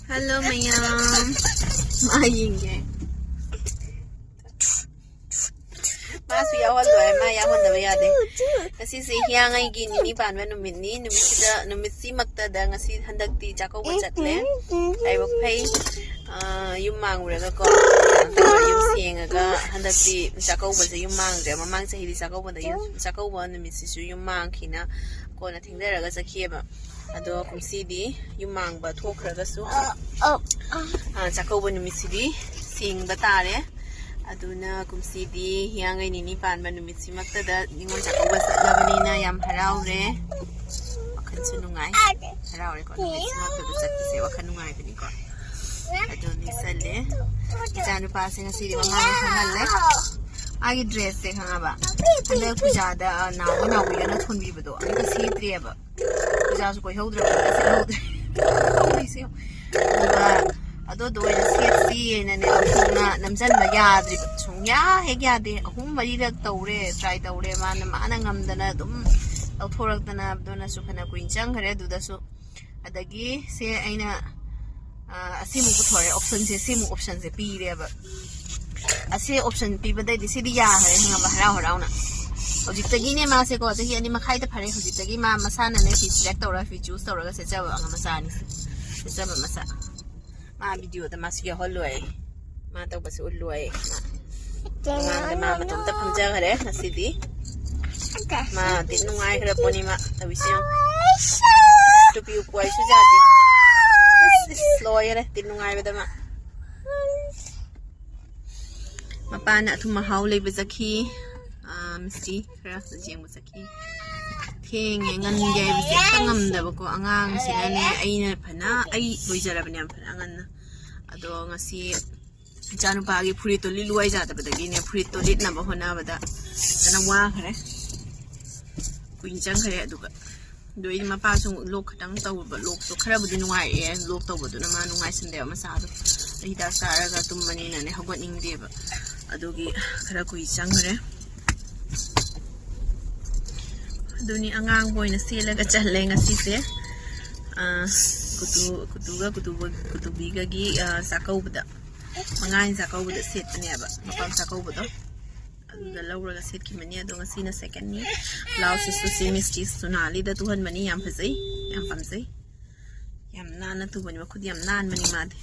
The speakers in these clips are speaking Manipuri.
Hello, mayam. Hiyangei. Masu yawan doy ma yawan da bayade. Ngasi si Hiyangei gi Nini Panba Numit ni Numit si makta da ngasi handakti Chak-Kouba chatle. Ai bak phai yum manguraga ko yum sengaga handakti Chak-Kouba se yum mangre mamang se hidi Chak-Kouba da Chak-Kouba Numit si su yum mangkhina ko na thingdaraga sakhieba. Ado kumsidi yum mangba thokraga su Chak-Kouba Numit sidi sing batare. Aduna kumsidi Hiyangei Nini Panba Numit si makta da Ningol Chak-Kouba satlabani yam haraure. Wakhan su nungai. Haraure ko Numit si makta da sakti se wakhan nungai bani ko. Aduni salle. Ijanu pase ngasi di mama khanalle. Agi dress se khangaba. Ande pujada nawu yana thonbi bado. Agi si ba. Puja su koi hodra se hodra. Oi se. Ado do ya si ne thuna namjan ma yadri chungya he yade ahum mari rak tawre try tawre mana ngamdana dum authorakdana dona su khana kuinchang khare duda su adagi se aina asimu puthore option se simu option se pire ba ase option pi badai di sidi ya hare ngaba harau na hojitagi ne ma se ko jahi ani makhai ta phare hojitagi ma masana ne fi select tawra fi choose tawra se chawa nga masani se chaba masa ma video da mas ya holoi ma taw bas uloi ma tum ta phamja khare nasidi ma tin nungai khare poni ma tawisi to pi ukwai su jadi Lawyer tinungai bedama mapana thuma haule bezaki misti khara jeng bezaki thenge ngan jai beze tangam da ko angang sinane aina phana ai loijarabani am phana ngan ado ngasi janu bagi phuri to liluai ja da badagi ne phuri to lit na ba hona bada tanwa khare kuinjang khare aduga doi ma pa sung lok khatang taw ba lok so khara budi nungai e lok taw bu na ma nungai sinde ma sa do ida sara ga tum mani na ne hagot ning de ba adogi khara kui changre aduni angang boy na sela ga challe ngasi se kutubi ga gi Chak-Kouba da mangai Chak-Kouba da set ne ba mapam Chak-Kouba do da laura set ki mani ado ngasi na second ni blouse su simisti sunali da tuhan mani yam phazai yam pamzai yam nana tu bani khud yam nan mani made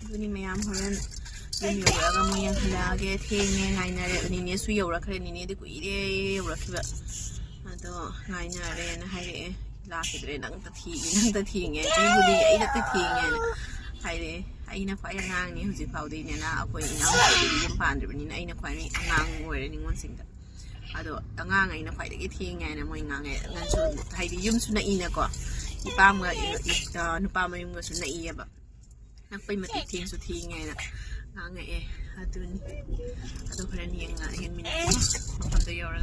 duni mayam horan yam yoga mo yang lage thenge ngaina re ni su yora khare ni de ku ire yora khiba ado ngaina re na haire la khidre nang ta thi nge ji budi ai da ta thi nge haire aina khwai angang ni huji phawdi ne na akoi inang yum pandribani na aina khwai angang oire ningon singda ado angang aina khwai dagi thingai na moi ngange ngan su haidi yum su na ina ko ipam ga nupa mayum ga su na iya ba nakpai mati thing su thingai na ngange e aduni ado khran yang hen min ko do yora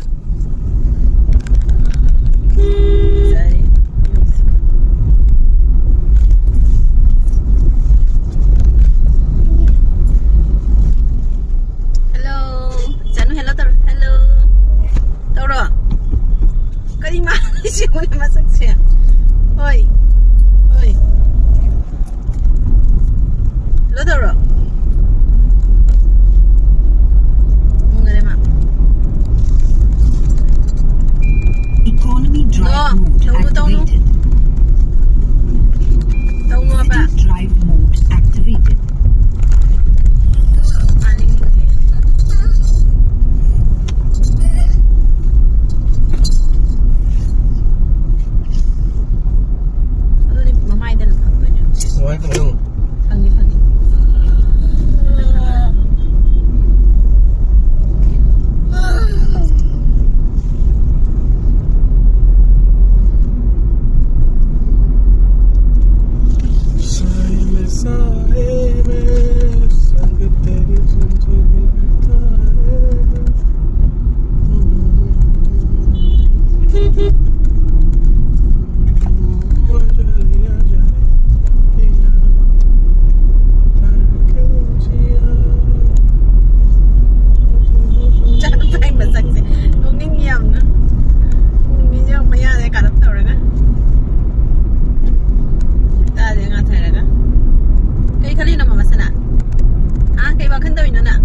wakhan daw ina na.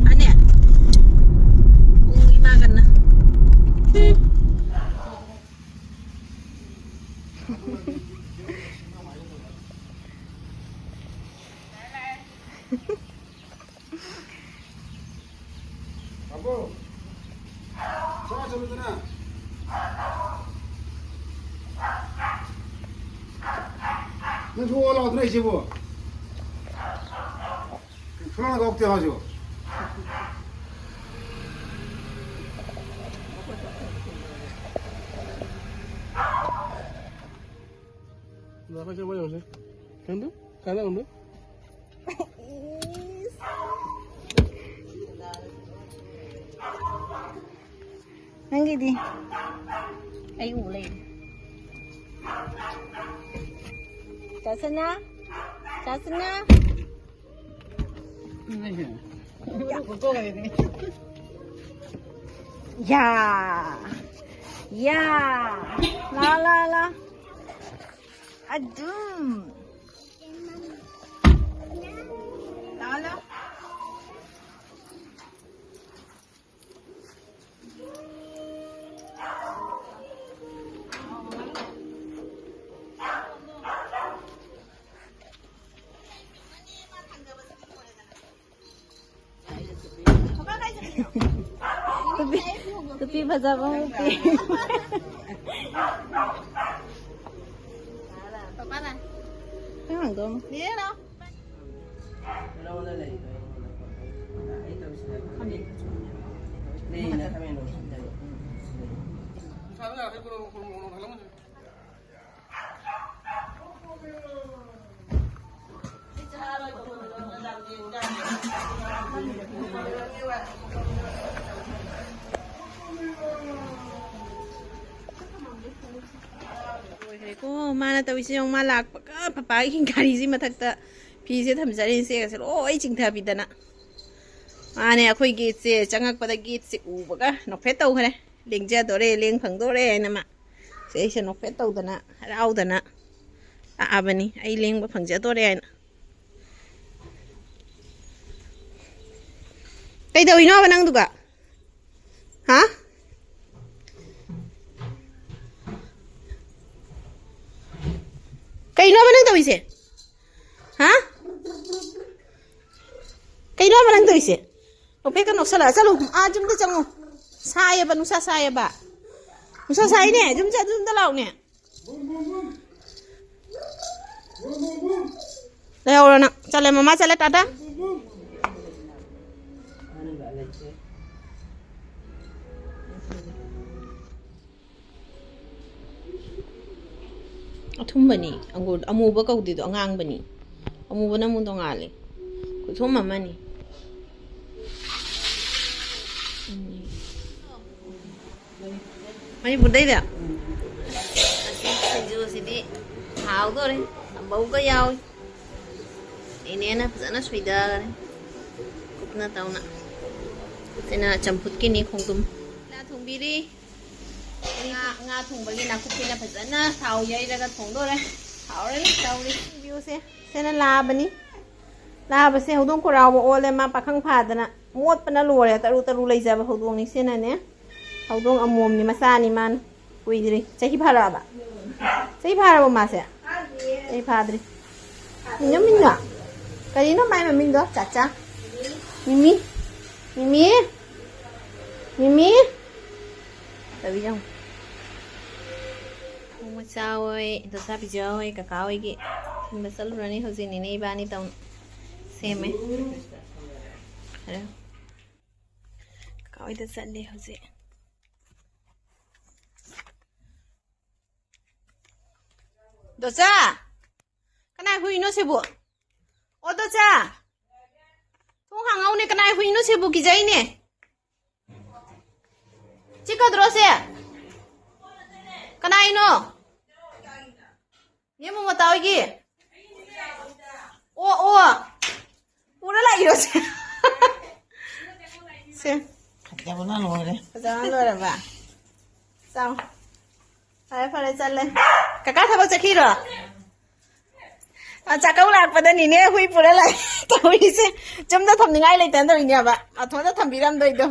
Ane. Ung imagan na. Abu. Sama sama tu na. Nang suwa lang tu na isibo. Khourangna gok te hajo. Berapa coba yang sih? Kan tu? Kanan tu? Nanti di. Ayo mulai. Jasana. Jasana. Ya. Ya. La la la. Aduh. La la. Tepi bahasa apa tepi? Papa lah. Memang dong. Dia lah. Ko mana tahu isi yang malak papa ikin kari si mathakta phi se thamjari se ka selo oi chingtha bidana ane akhoi gate se changak pada gate se ubaga nokphe tau khare lengja dore leng phang dore na ma se se nokphe tau dana rau dana a abani ai leng ba phangja dore na kai dau ino ba nang duga ha Kay no manang daw isi? Ha? Kay no manang daw isi? Ope ka no sala salo jum da chango. Saya ba nusa saya ba? Nusa saya ne jum dalaw ne. Leo ora na chale mama chale tata. Athum bani anggur amuba kau di do angang bani amuba na mundo ngale ko thum mama ni mani budai da asi sidi hau do re ambau ka yaw ini na pazana suida re kupna tauna sena champut ki ni khongtum la thungbiri nga thùng bagi na kupi na phazana thau yai raga thong do re thau re thau ri view se sena la bani la ba se hodong ko raw bo ole ma pakhang phadana mot pana lore taru lai ja ba hodong ni sena ne hodong amom ni masa ni man kuidri chahi phara ba chahi phara ba ma se chahi phadri minga kari no mai ma ming do chacha mimi tabi jang sao ơi, tôi sắp giờ ơi, cả cáo ấy kì, mình sẽ lúc này hồi gì này ba đi tàu xem ấy, đấy, cáo ấy tôi sẽ đi hồi gì, đồ cha, cái này huy nó sẽ buộc, ô đồ cha, thùng hàng áo này cái này huy nó sẽ buộc cái giấy nè, chỉ có đồ xe, cái này nó Dia mau tahu lagi. Oh. Udah lah itu sih. Sih. Kerja mana lo ni? Jangan lupa apa. Sao? Saya pada jalan. Kakak siapa cekiro? Chak-Kouba lakpada Nini hui pura lai tawise chumda thamningai leitan doine ba athoda thambiram doido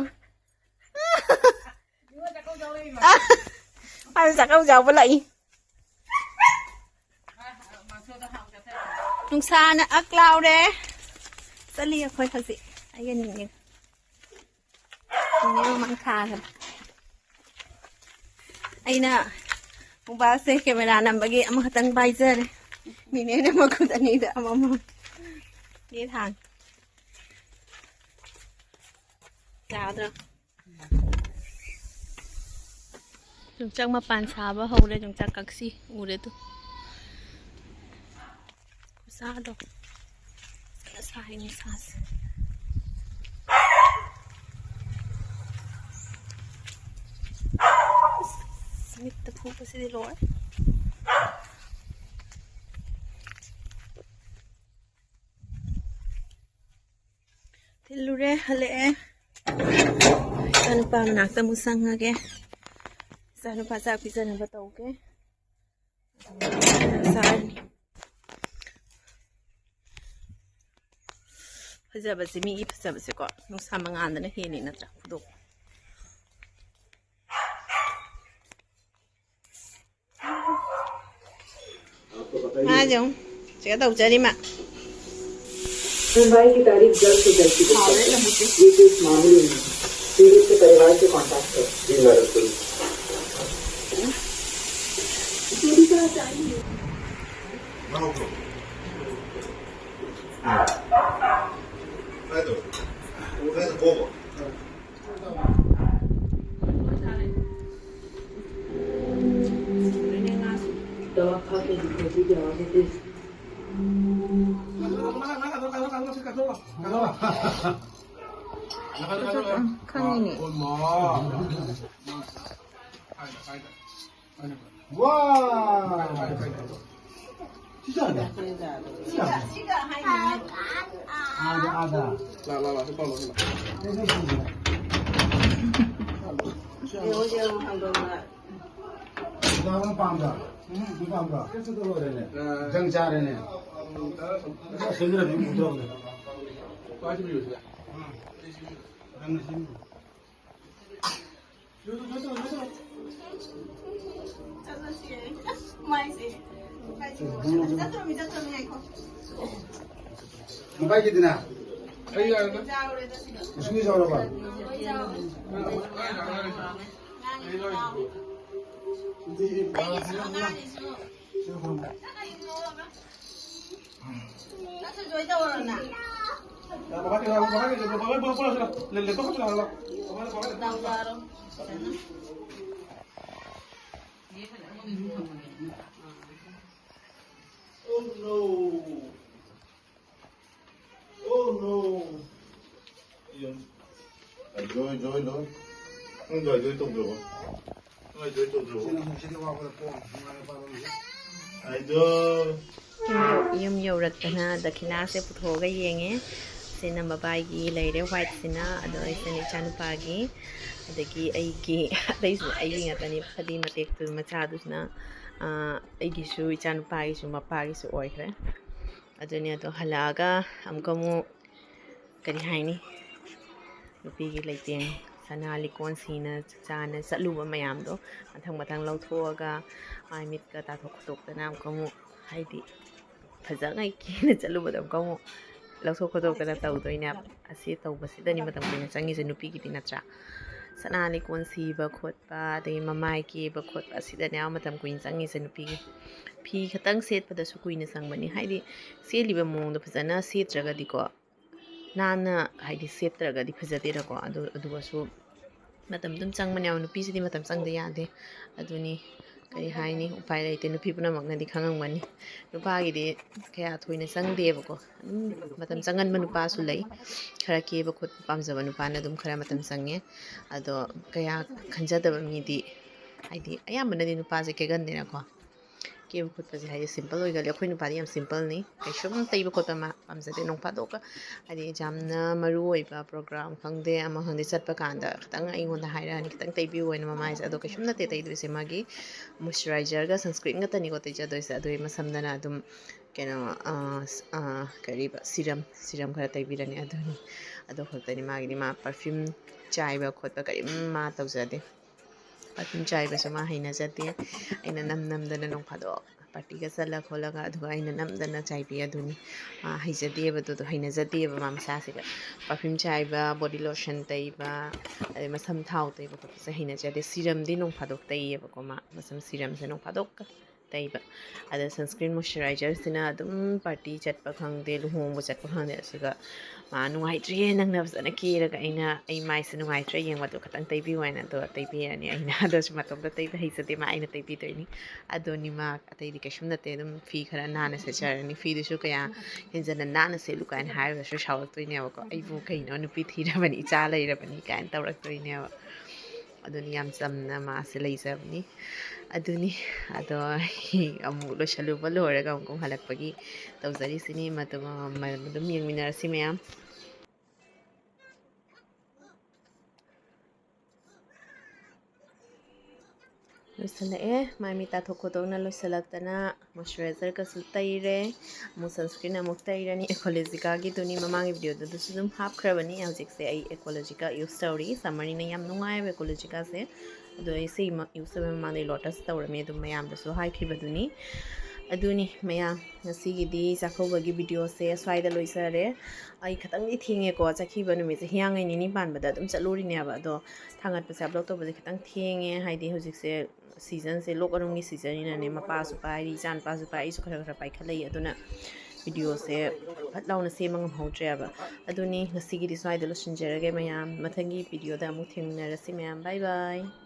Chak-Kouba jawba lai nungsana aklaude sali akhoi khasi ayen Nini man kha kan aina mobile se camera nambagi amakhatang baizare Nini na magkut anida amama ni thang Chào chúng chắc mà pan xa bao hầu đây chúng chắc các si u đấy tu xa đâu xa hình xa Smith tập phụ sẽ đi lối thì lúc đấy hਲੇ anh pa mình nạc tâm sang nghe sao nó pa sao bây giờ nó bắt đầu cái sao bây giờ bây giờ mình ít bây giờ có nó sao mà ăn nó hiện lên nó chắc đủ giống chỉ có đầu chơi đi mà Mumbai की तारीख जल्द से जल्द की ये केस मामले में पीड़ित के परिवार से कांटेक्ट करें जी मैडम दवा खा के दिखो जी जवाब Khang ini. Wow. Ada. Lah, sebab. Panba. Panba. कैसे तो हो रहे हैं? जंग जा रहे हैं. सिंगर भी उधर उधर. पांच भी हो गया. रंग सिंह. Mumbai कितना? उसमें जाओ ना बात. Oh no. Joy tung được. Joy tung được. Yum yoratana dakina se puthoga yenge sina babaigi leire white sina ado isani chanupagi adagi aigi aigi ngatani phadi matek tu machadusna aigi su chanupagi su mapagi su oikre adoni ado halaga amkamu kari haini nupigi leiteng sana likon sina chana satluba mayam do mathang lauthoga mai mit ka ta thok dana amkamu haidi fazangai kina chalubadam kamu lausok khodokana tawdoina asi tawbasidani matam kina changi nupi ki tinatra sanali kon siba khotpa de mamai ki ba khotpa asidani matam kuin changi nupi ki phi khatang set pada su kuina sangbani haidi seliba mongdo fazana setraga diko nana haidi setraga di fazade ra ko adu basu matam dum changmani nupi sidi matam changde yade aduni kari haini upai leite nupi puna magna di khangangmani nupagidi kaya thoina changdebako matam changan manupa su lei khara keba khot pamjaba nupana dum khara matam change ado kaya khanjadaba midi haidi ayambana di nupa je kegan dena ko keba khot pa je haidi simple oigali akhoi nupa di yam simple ni kaishum taiba khot ma pamjade nongpa doka haidi jamna maru oiba program khangde ama khangde chatpa kanda khatang aingonda hairani khitang taibi oina mama is ado kaishum nate taidrise magi moisturizer ga sunscreen ga tani ko tai jadoise adoi masamdana adum kena kariba siram khara taibirani aduni ado khotani magi ma perfume chaiba khotba kari ma tawjade perfume chaiba so ma haina jate aina namdana nong phado party ga sala khola ga adhuga aina namdana chaibi aduni haijade ba do haina jate ba ma masa se perfume chaiba body lotion taiba ade masam thau taiba ko se haina jade siram di nong phadok taiba ko ma masam siram se nong phadok taiba ada sunscreen moisturizer sina adum party chatpa khangde luhong chatpa khangde asiga ma nuaitre nangna bsana kira ga aina ai mai se nuaitre yengwa do khatang taibi waina do taibi ani aina do sma tom da taibi haisate ma aina taibi toini adoni ma atai di kashum na te dum fi khara nana se charani fi du shu kaya hinjana nana se lu kan har shu shawak toini ko ai bu kai no nupi thira bani cha lai ra bani kan tawrak toini aduni yam samna ma se leisabni aduni ado amu lo shalu balo raga amko halakpagi tawzari sini madum yengminar si mayam loisalae mai mita thokodona loisalaktana moisturizer ka su taire mu sunscreen amuk tairani ecologica gi duni mamangi video du sudum hap khrabani hojik se ai ecologica use story summary na yam nungai ecologica se ado ai se use mani lotus tawrami dum mayam da su hai khibaduni aduni mayam ngasigidi Chak-Kouba gi video se swaida loisare ai khatang ni thinge ko chakhiba numi se Hiyangei Nini Panba da dum chaluri ne ba do thangat pa sa blog to ba khatang thenge haidi hojik se season se lok arung ni season ina ne mapa su pai chan pa su pai su khara khara pai khalai aduna video se phat launa se mangam hautre ba aduni ngasigidi swaida lo sinjerage mayam mathangi video da mu thengna rasi mayam bye bye